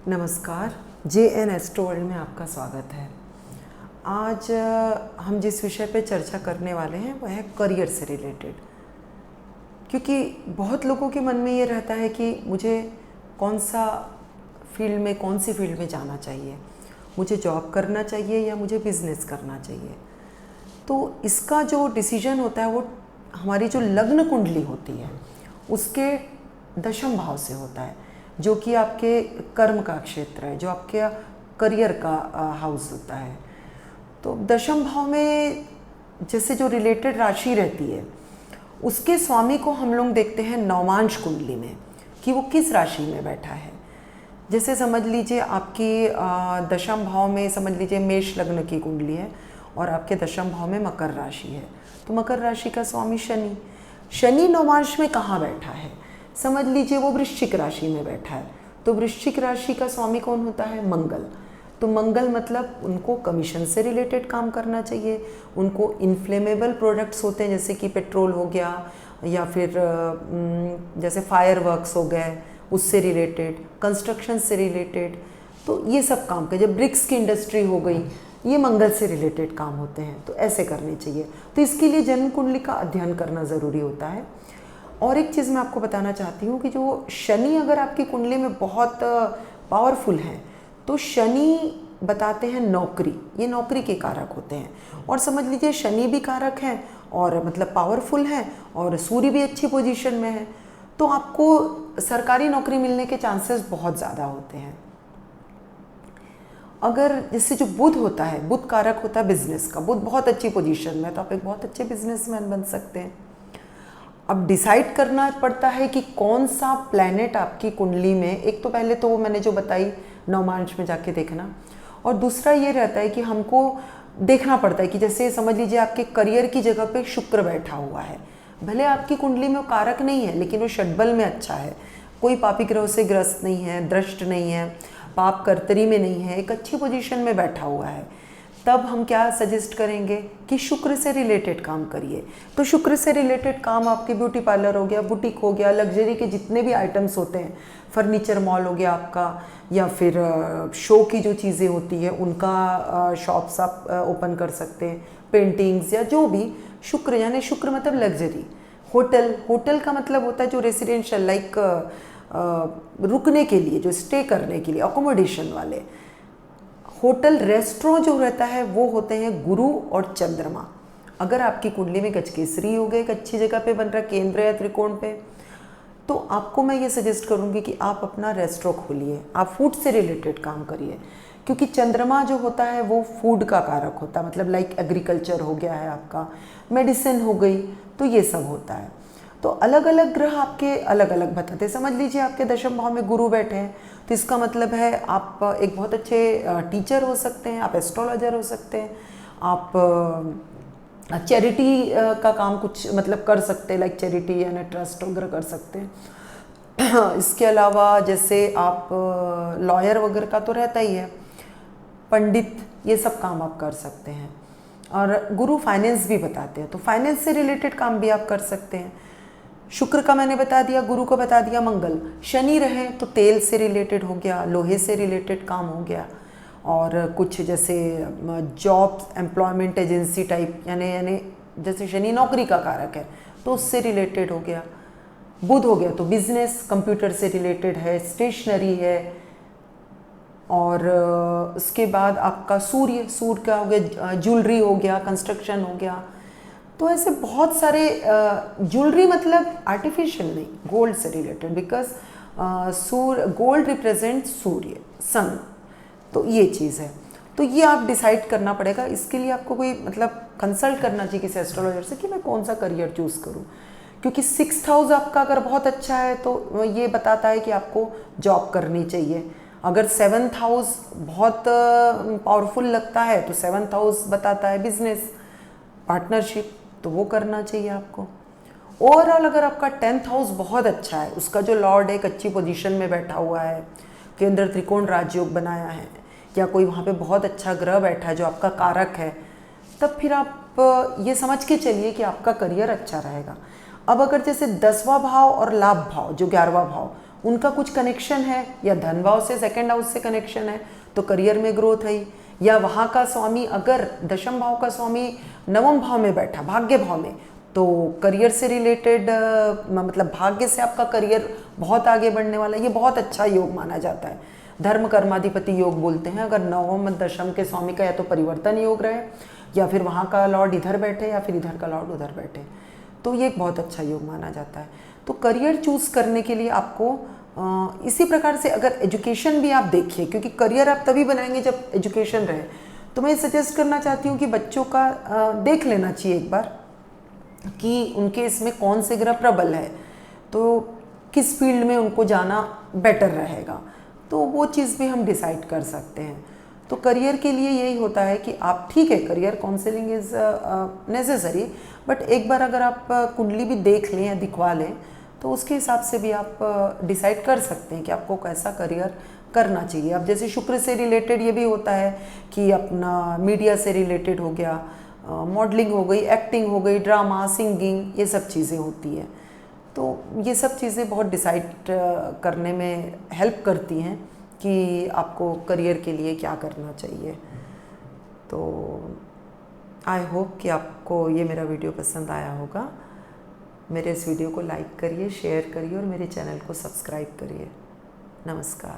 नमस्कार, JN astro world में आपका स्वागत है। आज हम जिस विषय पे चर्चा करने वाले हैं वह है करियर से रिलेटेड। क्योंकि बहुत लोगों के मन में ये रहता है कि मुझे कौन सी फील्ड में जाना चाहिए, मुझे जॉब करना चाहिए या मुझे बिजनेस करना चाहिए। तो इसका जो डिसीजन होता है वो हमारी जो लग्न कुंडली होती है उसके दशम भाव से होता है, जो कि आपके कर्म का क्षेत्र है, जो आपके करियर का हाउस होता है। तो दशम भाव में जैसे जो रिलेटेड राशि रहती है उसके स्वामी को हम लोग देखते हैं नवमांश कुंडली में कि वो किस राशि में बैठा है। जैसे समझ लीजिए आपकी दशम भाव में समझ लीजिए मेष लग्न की कुंडली है और आपके दशम भाव में मकर राशि है। तो मकर राशि का स्वामी शनि नवमांश में कहाँ बैठा है? समझ लीजिए वो वृश्चिक राशि में बैठा है। तो वृश्चिक राशि का स्वामी कौन होता है? मंगल। तो मंगल मतलब उनको कमीशन से रिलेटेड काम करना चाहिए, उनको इन्फ्लेमेबल प्रोडक्ट्स होते हैं जैसे कि पेट्रोल हो गया या फिर जैसे फायर वर्क्स हो गए उससे रिलेटेड, कंस्ट्रक्शन से रिलेटेड। तो ये सब काम का, जब ब्रिक्स की इंडस्ट्री हो गई, ये मंगल से रिलेटेड काम होते हैं, तो ऐसे करने चाहिए। तो इसके लिए जन्म कुंडली का अध्ययन करना ज़रूरी होता है। और एक चीज़ मैं आपको बताना चाहती हूँ कि जो शनि अगर आपकी कुंडली में बहुत पावरफुल है तो शनि बताते हैं नौकरी, ये नौकरी के कारक होते हैं। और समझ लीजिए शनि भी कारक हैं और मतलब पावरफुल हैं और सूर्य भी अच्छी पोजीशन में है, तो आपको सरकारी नौकरी मिलने के चांसेस बहुत ज़्यादा होते हैं। अगर जैसे जो बुध होता है, बुध कारक होता है बिजनेस का, बुध बहुत अच्छी पोजीशन में है तो आप एक बहुत अच्छे बिजनेसमैन बन सकते हैं। अब डिसाइड करना पड़ता है कि कौन सा प्लैनेट आपकी कुंडली में, एक तो पहले तो मैंने जो बताई नवमांश में जाके देखना, और दूसरा ये रहता है कि हमको देखना पड़ता है कि जैसे समझ लीजिए आपके करियर की जगह पे शुक्र बैठा हुआ है, भले आपकी कुंडली में वो कारक नहीं है लेकिन वो षड्बल में अच्छा है, कोई पापी ग्रह से ग्रस्त नहीं है, दृष्ट नहीं है, पाप कर्तरी में नहीं है, एक अच्छी पोजीशन में बैठा हुआ है, तब हम क्या सजेस्ट करेंगे कि शुक्र से रिलेटेड काम करिए। तो शुक्र से रिलेटेड काम आपके ब्यूटी पार्लर हो गया, बुटीक हो गया, लग्जरी के जितने भी आइटम्स होते हैं, फर्नीचर मॉल हो गया आपका, या फिर शो की जो चीज़ें होती है उनका शॉप्स आप ओपन कर सकते हैं, पेंटिंग्स या जो भी। शुक्र यानी शुक्र मतलब लग्जरी। होटल का मतलब होता है जो रेसिडेंशियल लाइक रुकने के लिए, जो स्टे करने के लिए, अकोमोडेशन वाले। होटल रेस्टोरेंट जो रहता है वो होते हैं गुरु और चंद्रमा। अगर आपकी कुंडली में गजकेसरी हो गए, एक अच्छी जगह पे बन रहा है, केंद्र या त्रिकोण पे, तो आपको मैं ये सजेस्ट करूँगी कि आप अपना रेस्टोरेंट खोलिए, आप फूड से रिलेटेड काम करिए, क्योंकि चंद्रमा जो होता है वो फूड का कारक होता है, मतलब लाइक एग्रीकल्चर हो गया है आपका, मेडिसिन हो गई, तो ये सब होता है। तो अलग अलग ग्रह आपके अलग अलग बताते हैं। समझ लीजिए आपके दशम भाव में गुरु बैठे हैं तो इसका मतलब है आप एक बहुत अच्छे टीचर हो सकते हैं, आप एस्ट्रोलॉजर हो सकते हैं, आप चैरिटी का काम कुछ मतलब कर सकते हैं, लाइक चैरिटी यानी ट्रस्ट वगैरह कर सकते हैं। इसके अलावा जैसे आप लॉयर वगैरह का तो रहता ही है, पंडित, ये सब काम आप कर सकते हैं। और गुरु फाइनेंस भी बताते हैं, तो फाइनेंस से रिलेटेड काम भी आप कर सकते हैं। शुक्र का मैंने बता दिया, गुरु को बता दिया, मंगल। शनि रहे तो तेल से रिलेटेड हो गया, लोहे से रिलेटेड काम हो गया, और कुछ जैसे जॉब एम्प्लॉयमेंट एजेंसी टाइप, यानी जैसे शनि नौकरी का कारक है तो उससे रिलेटेड हो गया। बुध हो गया तो बिजनेस, कंप्यूटर से रिलेटेड है, स्टेशनरी है। और उसके बाद आपका सूर्य का हो गया, ज्वेलरी हो गया, कंस्ट्रक्शन हो गया। तो ऐसे बहुत सारे ज्वेलरी मतलब आर्टिफिशियल नहीं, गोल्ड से रिलेटेड, बिकॉज गोल्ड रिप्रेजेंट सूर्य, सन, तो ये चीज़ है। तो ये आप डिसाइड करना पड़ेगा। इसके लिए आपको कोई मतलब कंसल्ट करना चाहिए किसी एस्ट्रोलॉजर से कि मैं कौन सा करियर चूज़ करूँ, क्योंकि 6th हाउस आपका अगर बहुत अच्छा है तो ये बताता है कि आपको जॉब करनी चाहिए। अगर 7th हाउस बहुत पावरफुल लगता है तो 7th हाउस बताता है बिजनेस, पार्टनरशिप, तो वो करना चाहिए आपको। ओवरऑल अगर आपका 10th हाउस बहुत अच्छा है, उसका जो लॉर्ड एक अच्छी पोजीशन में बैठा हुआ है, केंद्र त्रिकोण राजयोग बनाया है, या कोई वहाँ पे बहुत अच्छा ग्रह बैठा है जो आपका कारक है, तब फिर आप ये समझ के चलिए कि आपका करियर अच्छा रहेगा। अब अगर जैसे 10वां भाव और लाभ भाव जो 11वां भाव, उनका कुछ कनेक्शन है, या धन भाव से सेकंड हाउस से कनेक्शन है तो करियर में ग्रोथ है, या वहाँ का स्वामी अगर दशम भाव का स्वामी नवम भाव में बैठा भाग्य भाव में, तो करियर से रिलेटेड मतलब भाग्य से आपका करियर बहुत आगे बढ़ने वाला है। ये बहुत अच्छा योग माना जाता है, धर्म कर्माधिपति योग बोलते हैं। अगर नवम दशम के स्वामी का या तो परिवर्तन योग रहे, या फिर वहाँ का लॉर्ड इधर बैठे, या फिर इधर का लॉर्ड उधर बैठे, तो ये एक बहुत अच्छा योग माना जाता है। तो करियर चूज़ करने के लिए आपको इसी प्रकार से अगर एजुकेशन भी आप देखिए, क्योंकि करियर आप तभी बनाएंगे जब एजुकेशन रहे, तो मैं सजेस्ट करना चाहती हूँ कि बच्चों का देख लेना चाहिए एक बार कि उनके इसमें कौन से ग्रह प्रबल है, तो किस फील्ड में उनको जाना बेटर रहेगा, तो वो चीज़ भी हम डिसाइड कर सकते हैं। तो करियर के लिए यही होता है कि आप ठीक है, career counselling is necessary, but एक बार अगर आप कुंडली भी देख लें या दिखवा लें, तो उसके हिसाब से भी आप डिसाइड कर सकते हैं कि आपको कैसा करियर करना चाहिए। अब जैसे शुक्र से रिलेटेड ये भी होता है कि अपना मीडिया से रिलेटेड हो गया, मॉडलिंग हो गई, एक्टिंग हो गई, ड्रामा, सिंगिंग, ये सब चीज़ें होती हैं। तो ये सब चीज़ें बहुत डिसाइड करने में हेल्प करती हैं कि आपको करियर के लिए क्या करना चाहिए। तो आई होप कि आपको ये मेरा वीडियो पसंद आया होगा। मेरे इस वीडियो को लाइक करिए, शेयर करिए और मेरे चैनल को सब्सक्राइब करिए। नमस्कार।